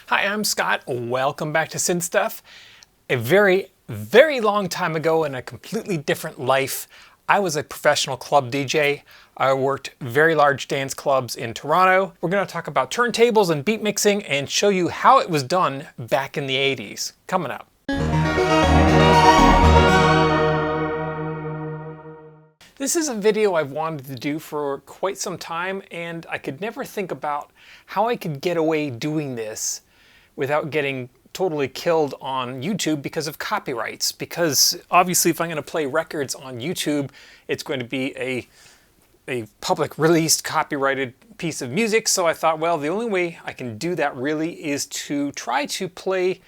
Hi, I'm Scott. Welcome back to Synth Stuff. A very, very long time ago in a completely different life, I was a professional club DJ. I worked very large dance clubs in Toronto. We're going to talk about turntables and beat mixing and show you how it was done back in the 80s. Coming up. This is a video I've wanted to do for quite some time, and I could never think about how I could get away doing this without getting totally killed on YouTube because of copyrights. Because obviously if I'm going to play records on YouTube, it's going to be a public released copyrighted piece of music. So I thought, well, the only way I can do that really is to try to play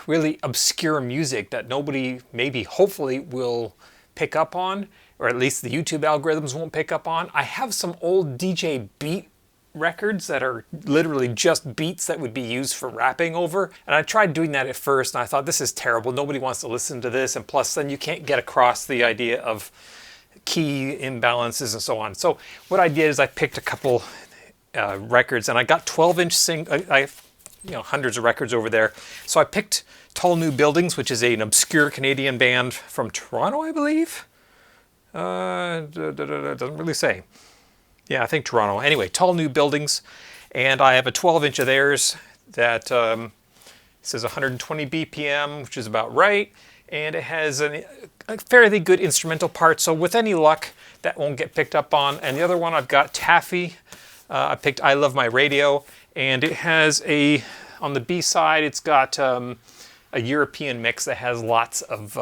really obscure music that nobody maybe hopefully will pick up on, or at least the YouTube algorithms won't pick up on. I have some old DJ beat records that are literally just beats that would be used for rapping over, and I tried doing that at first and I thought, this is terrible, nobody wants to listen to this, and plus then you can't get across the idea of key imbalances and so on. So what I did is I picked a couple records, and I got 12-inch I have hundreds of records over there. So I picked Tall New Buildings, which is an obscure Canadian band from Toronto, I believe. Doesn't really say. Yeah, I think Toronto. Anyway, Tall New Buildings, and I have a 12-inch of theirs that says 120 BPM, which is about right, and it has a fairly good instrumental part, so with any luck, that won't get picked up on. And the other one I've got Taffy. I picked I Love My Radio, and it has on the B side, it's got a European mix that has lots of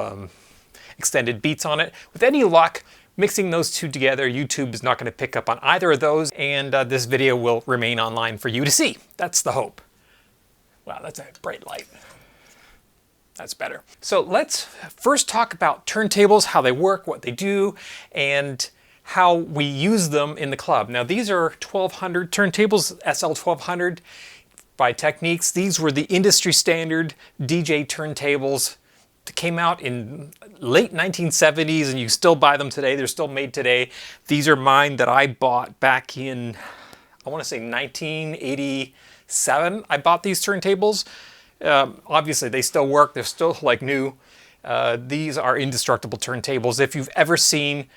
extended beats on it. With any luck, mixing those two together, YouTube is not going to pick up on either of those, and this video will remain online for you to see. That's the hope. Wow, that's a bright light. That's better. So let's first talk about turntables, how they work, what they do, and how we use them in the club. Now these are 1200 turntables, SL 1200 by Techniques. These were the industry standard DJ turntables. Came out in late 1970s, and you still buy them today. They're still made today. These are mine that I bought back in, I want to say 1987. I bought these turntables. Obviously they still work. They're still like new. These are indestructible turntables. If you've ever seen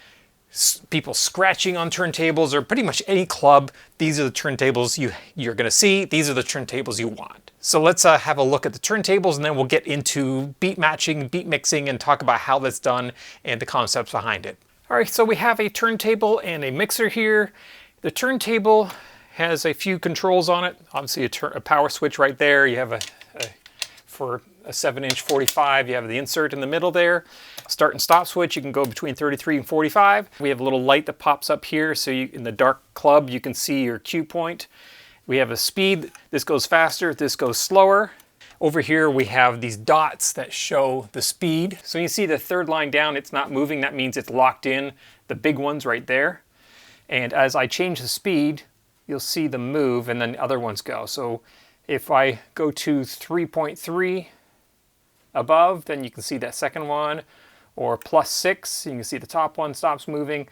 people scratching on turntables or pretty much any club, these are the turntables you're going to see. These are the turntables you want. So let's have a look at the turntables, and then we'll get into beat matching, beat mixing, and talk about how that's done and the concepts behind it. All right, so we have a turntable and a mixer here. The turntable has a few controls on it. Obviously a power switch right there. You have for a 7-inch 45, you have the insert in the middle there. Start and stop switch, you can go between 33 and 45. We have a little light that pops up here, so in the dark club you can see your cue point. We have a speed, this goes faster, this goes slower. Over here we have these dots that show the speed. So you see the third line down, it's not moving, that means it's locked in, the big one's right there. And as I change the speed, you'll see them move and then the other ones go. So if I go to 3.3 above, then you can see that second one, or +6, you can see the top one stops moving.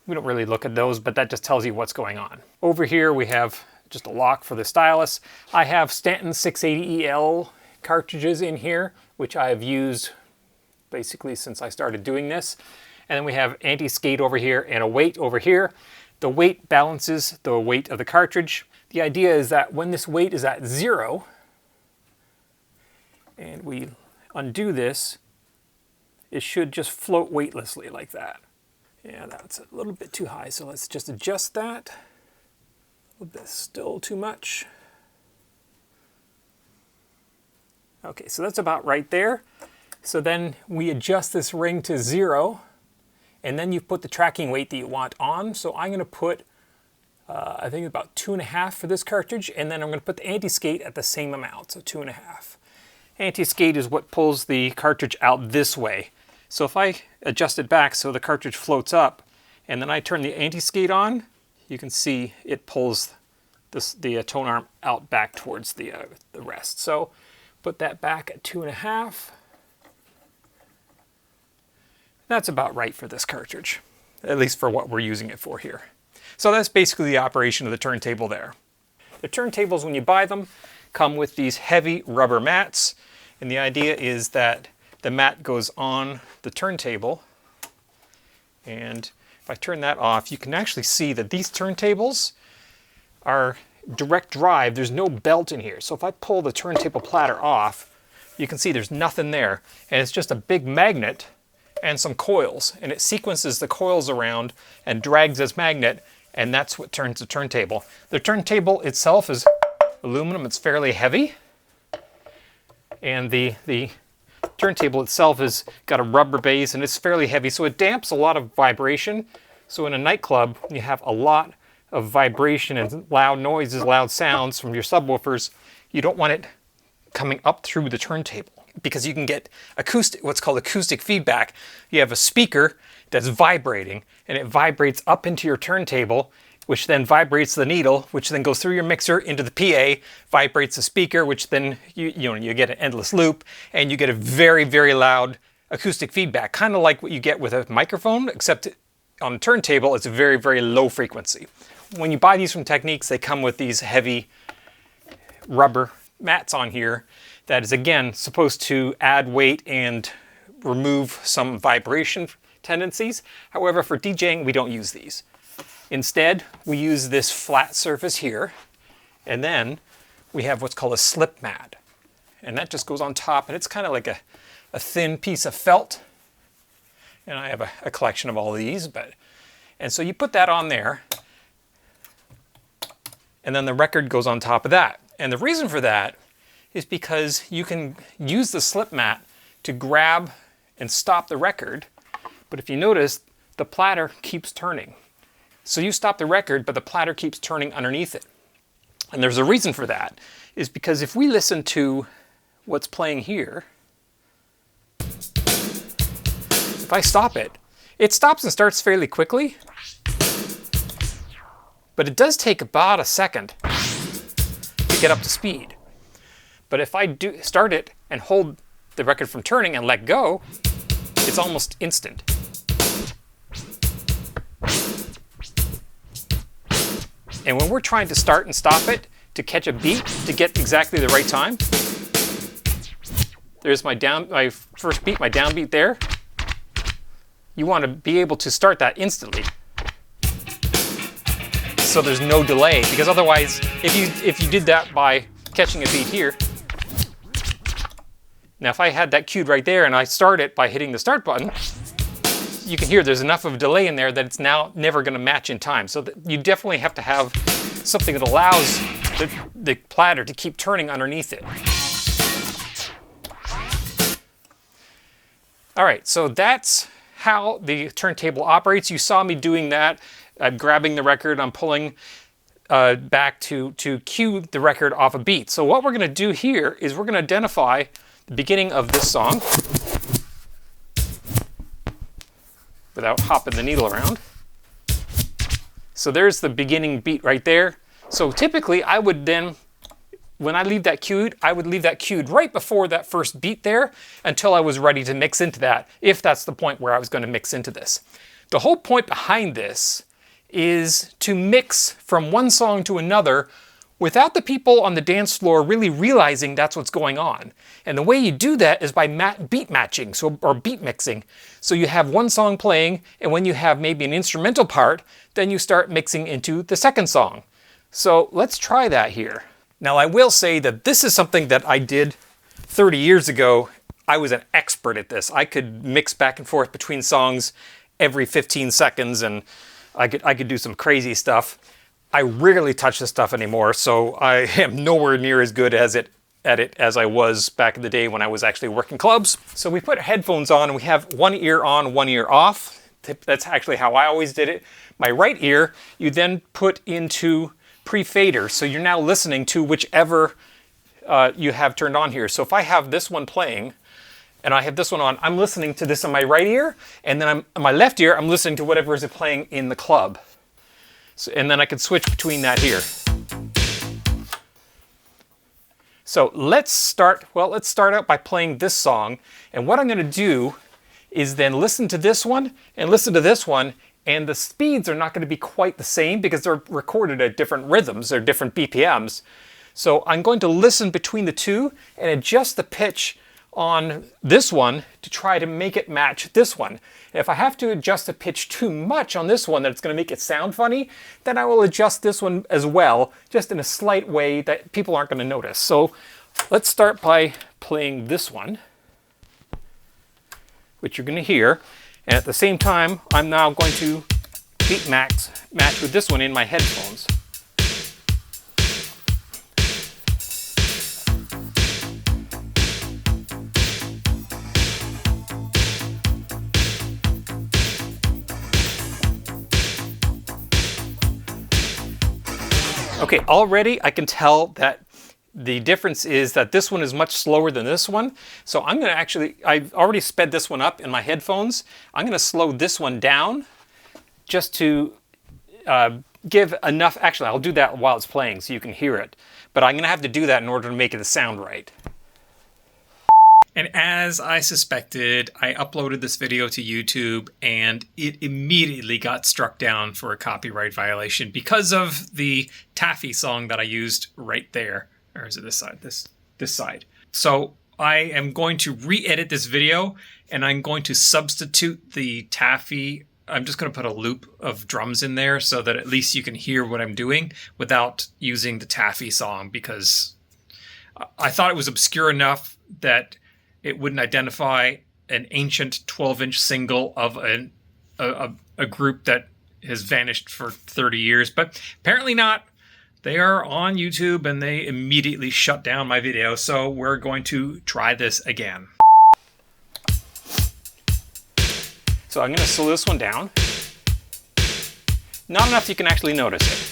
We don't really look at those, but that just tells you what's going on. Over here we have just a lock for the stylus. I have Stanton 680EL cartridges in here, which I have used basically since I started doing this. And then we have anti-skate over here and a weight over here. The weight balances the weight of the cartridge. The idea is that when this weight is at 0, and we undo this, it should just float weightlessly like that. Yeah, that's a little bit too high, so let's just adjust that. A little bit still too much. Okay, so that's about right there. So then we adjust this ring to 0, and then you put the tracking weight that you want on. So I'm going to put, I think about 2.5 for this cartridge, and then I'm going to put the anti-skate at the same amount, so 2.5. Anti-skate is what pulls the cartridge out this way. So if I adjust it back so the cartridge floats up, and then I turn the anti-skate on, you can see it pulls the tone arm out back towards the rest. So put that back at 2.5. That's about right for this cartridge, at least for what we're using it for here. So that's basically the operation of the turntable there. The turntables, when you buy them, come with these heavy rubber mats, and the idea is that the mat goes on the turntable, and if I turn that off, you can actually see that these turntables are direct drive. There's no belt in here. So if I pull the turntable platter off, you can see there's nothing there. And it's just a big magnet and some coils. And it sequences the coils around and drags this magnet, and that's what turns the turntable. The turntable itself is aluminum. It's fairly heavy. And the turntable itself has got a rubber base, and it's fairly heavy, so it damps a lot of vibration. So in a nightclub, you have a lot of vibration and loud noises, loud sounds from your subwoofers. You don't want it coming up through the turntable because you can get what's called acoustic feedback. You have a speaker that's vibrating, and it vibrates up into your turntable, which then vibrates the needle, which then goes through your mixer into the PA, vibrates the speaker, which then you get an endless loop, and you get a very, very loud acoustic feedback, kind of like what you get with a microphone, except on a turntable, it's a very, very low frequency. When you buy these from Techniques, they come with these heavy rubber mats on here that is, again, supposed to add weight and remove some vibration tendencies. However, for DJing, we don't use these. Instead, we use this flat surface here, and then we have what's called a slip mat. And that just goes on top, and it's kind of like a thin piece of felt. And I have a collection of all of these, and so you put that on there, and then the record goes on top of that. And the reason for that is because you can use the slip mat to grab and stop the record, but if you notice, the platter keeps turning. So you stop the record, but the platter keeps turning underneath it. And there's a reason for that, is because if we listen to what's playing here, if I stop it, it stops and starts fairly quickly, but it does take about a second to get up to speed. But if I do start it and hold the record from turning and let go, it's almost instant. And when we're trying to start and stop it to catch a beat to get exactly the right time, there's my first beat, my downbeat there. You want to be able to start that instantly, so there's no delay, because otherwise, if you did that by catching a beat here, now if I had that cued right there and I start it by hitting the start button, you can hear there's enough of a delay in there that it's now never going to match in time. So you definitely have to have something that allows the platter to keep turning underneath it. All right, so that's how the turntable operates. You saw me doing that. I'm grabbing the record, I'm pulling back to cue the record off a beat. So what we're going to do here is we're going to identify the beginning of this song without hopping the needle around. So there's the beginning beat right there. So typically I would then, when I leave that cued, I would leave that cued right before that first beat there until I was ready to mix into that, if that's the point where I was going to mix into this. The whole point behind this is to mix from one song to another without the people on the dance floor really realizing that's what's going on. And the way you do that is by beat matching, or beat mixing. So you have one song playing, and when you have maybe an instrumental part, then you start mixing into the second song. So let's try that here. Now I will say that this is something that I did 30 years ago. I was an expert at this. I could mix back and forth between songs every 15 seconds, and I could do some crazy stuff. I rarely touch this stuff anymore, so I am nowhere near as good at it as I was back in the day when I was actually working clubs. So we put headphones on, and we have one ear on, one ear off. That's actually how I always did it. My right ear, you then put into pre-fader, so you're now listening to whichever you have turned on here. So if I have this one playing, and I have this one on, I'm listening to this on my right ear, and then on my left ear, I'm listening to whatever is playing in the club. So, and then I can switch between that here. So let's start out by playing this song, and what I'm going to do is then listen to this one and listen to this one and the speeds are not going to be quite the same because they're recorded at different rhythms or different BPMs. So I'm going to listen between the two and adjust the pitch on this one to try to make it match this one. If I have to adjust the pitch too much on this one that it's going to make it sound funny, then I will adjust this one as well, just in a slight way that people aren't going to notice. So let's start by playing this one, which you're going to hear. And at the same time, I'm now going to beatmix match with this one in my headphones. Okay, already I can tell that the difference is that this one is much slower than this one. So I'm going to actually, I've already sped this one up in my headphones. I'm going to slow this one down just to give enough, actually I'll do that while it's playing so you can hear it. But I'm going to have to do that in order to make it sound right. And as I suspected, I uploaded this video to YouTube and it immediately got struck down for a copyright violation because of the Taffy song that I used right there. Or is it this side? This side. So I am going to re-edit this video and I'm going to substitute the Taffy. I'm just going to put a loop of drums in there so that at least you can hear what I'm doing without using the Taffy song, because I thought it was obscure enough that it wouldn't identify an ancient 12-inch single of a group that has vanished for 30 years, but apparently not. They are on YouTube and they immediately shut down my video, so we're going to try this again. So I'm going to slow this one down. Not enough you can actually notice it.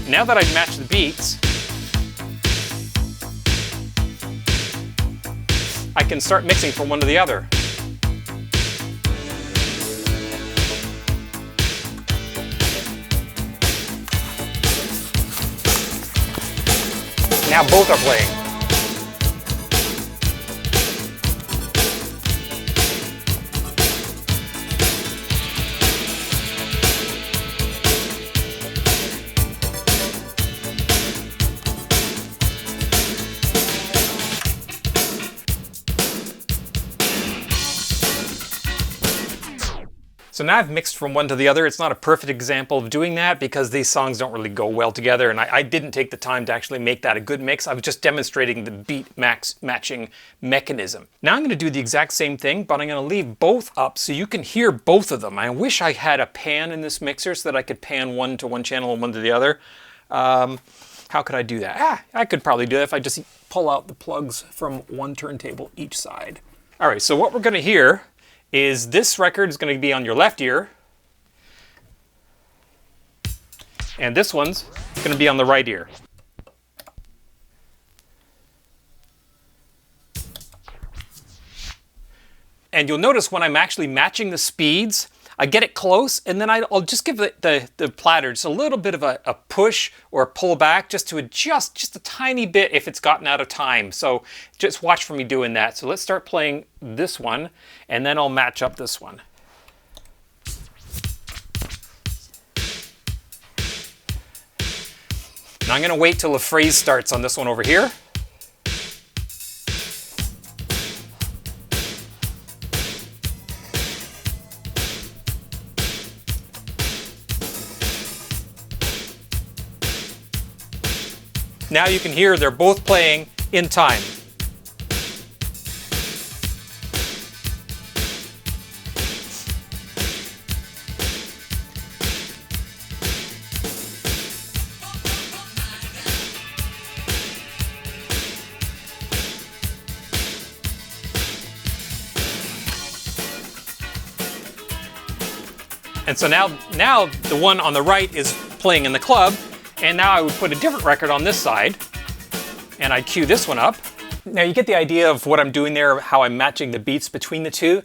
Now that I've matched the beats, I can start mixing from one to the other. Now both are playing. So now I've mixed from one to the other. It's not a perfect example of doing that because these songs don't really go well together, and I didn't take the time to actually make that a good mix. I was just demonstrating the beat matching mechanism. Now I'm going to do the exact same thing, but I'm going to leave both up so you can hear both of them. I wish I had a pan in this mixer so that I could pan one to one channel and one to the other. How could I do that? I could probably do that if I just pull out the plugs from one turntable each side. All right, so what we're going to hear is this record is going to be on your left ear, and this one's going to be on the right ear. And you'll notice when I'm actually matching the speeds, I get it close, and then I'll just give the platter just a little bit of a push or a pull back just to adjust just a tiny bit if it's gotten out of time. So just watch for me doing that. So let's start playing this one, and then I'll match up this one. Now I'm going to wait till the phrase starts on this one over here. Now you can hear they're both playing in time. And so now the one on the right is playing in the club, and now I would put a different record on this side, and I'd cue this one up, Now you get the idea of what I'm doing there, how I'm matching the beats between the two.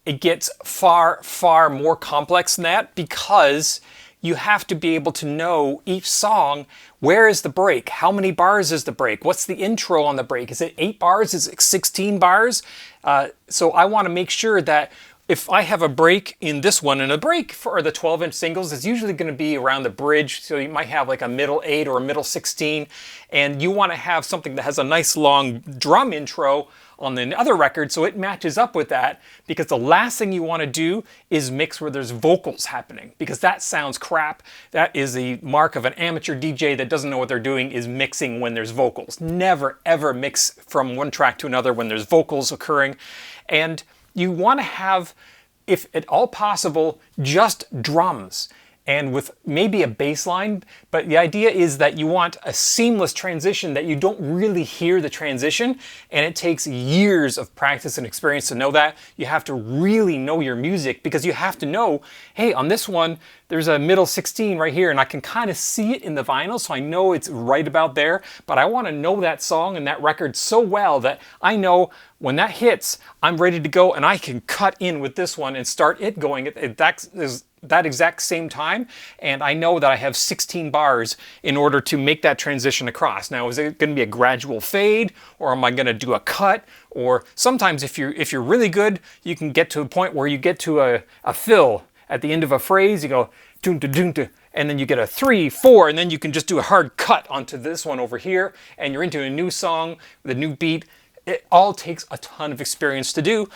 It gets far, far more complex than that because you have to be able to know each song. Where is the break? How many bars is the break? What's the intro on the break? Is it 8 bars? Is it 16 bars? So I want to make sure that if I have a break in this one, and a break for the 12-inch singles is usually going to be around the bridge, so you might have like a middle 8 or a middle 16, and you want to have something that has a nice long drum intro on the other record so it matches up with that, because the last thing you want to do is mix where there's vocals happening, because that sounds crap. That is the mark of an amateur DJ that doesn't know what they're doing, is mixing when there's vocals. Never ever mix from one track to another when there's vocals occurring. And you want to have, if at all possible, just drums and with maybe a bass line. But the idea is that you want a seamless transition, that you don't really hear the transition, and it takes years of practice and experience to know that. You have to really know your music, because you have to know, hey, on this one, there's a middle 16 right here, and I can kind of see it in the vinyl, so I know it's right about there, but I want to know that song and that record so well that I know when that hits, I'm ready to go, and I can cut in with this one and start it going at that exact same time, and I know that I have 16 bars in order to make that transition across. Now, is it going to be a gradual fade, or am I going to do a cut? Or sometimes if you're really good, you can get to a point where you get to a fill at the end of a phrase. You go doon to doon to, and then you get a 3, 4, and then you can just do a hard cut onto this one over here, and you're into a new song with a new beat. It all takes a ton of experience to do.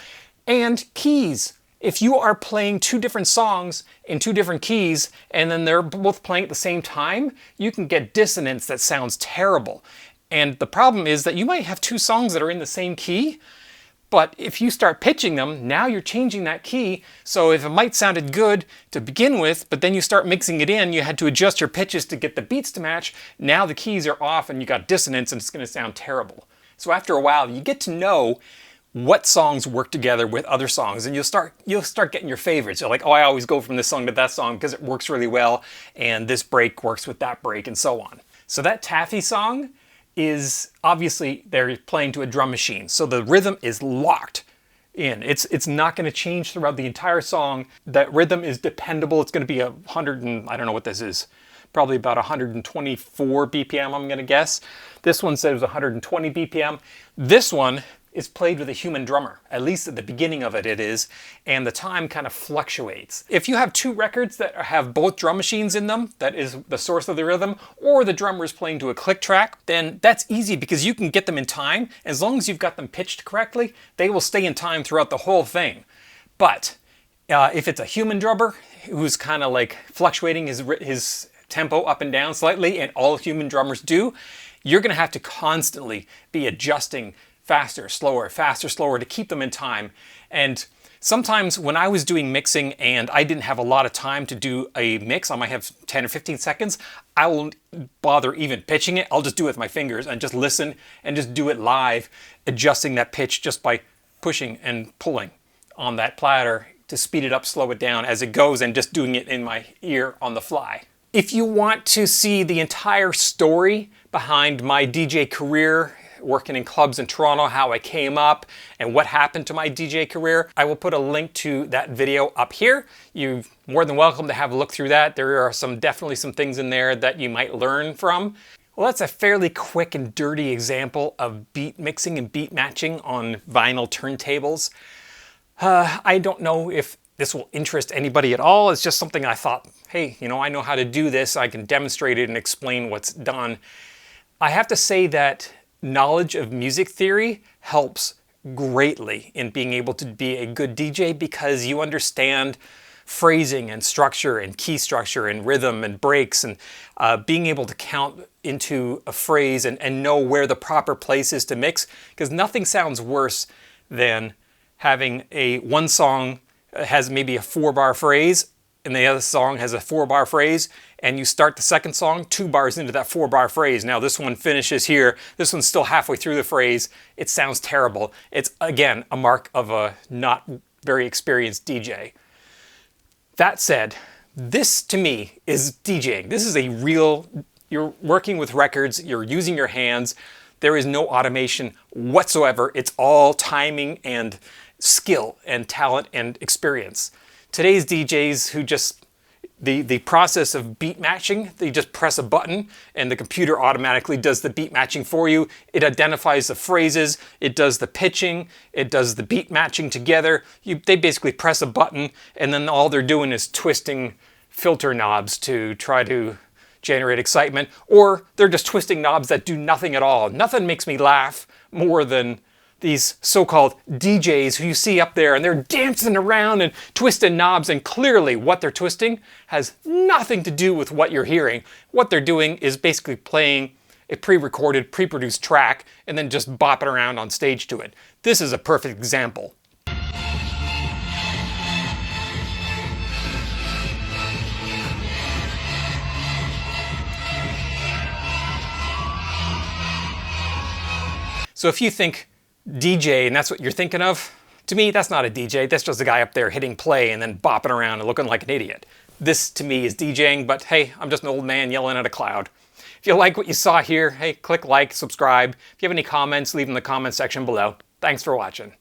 And keys. If you are playing 2 different songs in 2 different keys, and then they're both playing at the same time, you can get dissonance that sounds terrible. And the problem is that you might have 2 songs that are in the same key, but if you start pitching them, now you're changing that key. So if it might sounded good to begin with, but then you start mixing it in, you had to adjust your pitches to get the beats to match. Now the keys are off and you got dissonance, and it's going to sound terrible. So after a while, you get to know what songs work together with other songs, and you'll start getting your favorites. You're like, oh, I always go from this song to that song because it works really well, and this break works with that break, and so on. So that Taffy song is obviously they're playing to a drum machine, so the rhythm is locked in. It's not going to change throughout the entire song. That rhythm is dependable. It's going to be 100 and I don't know what this is. Probably about 124 BPM, I'm going to guess. This one says 120 BPM. This one is played with a human drummer. At least at the beginning of it, it is. And the time kind of fluctuates. If you have 2 records that have both drum machines in them, that is the source of the rhythm, or the drummer is playing to a click track, then that's easy because you can get them in time. As long as you've got them pitched correctly, they will stay in time throughout the whole thing. But if it's a human drummer who's kind of like fluctuating his tempo up and down slightly, and all human drummers do, you're going to have to constantly be adjusting faster, slower to keep them in time. And sometimes when I was doing mixing and I didn't have a lot of time to do a mix, I might have 10 or 15 seconds, I won't bother even pitching it. I'll just do it with my fingers and just listen and just do it live, adjusting that pitch just by pushing and pulling on that platter to speed it up, slow it down as it goes, and just doing it in my ear on the fly. If you want to see the entire story behind my DJ career, working in clubs in Toronto, how I came up and what happened to my DJ career, I will put a link to that video up here. You're more than welcome to have a look through that. There are definitely some things in there that you might learn from. Well, that's a fairly quick and dirty example of beat mixing and beat matching on vinyl turntables. I don't know if this will interest anybody at all. It's just something I thought, hey, I know how to do this. I can demonstrate it and explain what's done. I have to say that knowledge of music theory helps greatly in being able to be a good DJ, because you understand phrasing and structure and key structure and rhythm and breaks, and being able to count into a phrase and know where the proper place is to mix, because nothing sounds worse than having one song has maybe a 4-bar phrase and the other song has a 4-bar phrase, and you start the second song 2 bars into that 4-bar phrase. Now this one finishes here, this one's still halfway through the phrase. It sounds terrible. It's, again, a mark of a not very experienced DJ. That said, this to me is DJing. This is a real, you're working with records, you're using your hands. There is no automation whatsoever. It's all timing and skill and talent and experience. Today's DJs who just, the process of beat matching, they just press a button and the computer automatically does the beat matching for you. It identifies the phrases, it does the pitching, it does the beat matching together. They basically press a button and then all they're doing is twisting filter knobs to try to generate excitement, or they're just twisting knobs that do nothing at all. Nothing makes me laugh more than these so-called DJs who you see up there and they're dancing around and twisting knobs, and clearly what they're twisting has nothing to do with what you're hearing. What they're doing is basically playing a pre-recorded, pre-produced track and then just bopping around on stage to it. This is a perfect example. So if you think DJ and that's what you're thinking of, to me that's not a DJ, that's just a guy up there hitting play and then bopping around and looking like an idiot. This to me is DJing, but hey, I'm just an old man yelling at a cloud. If you like what you saw here, hey, click like, subscribe. If you have any comments, leave them in the comment section below. Thanks for watching.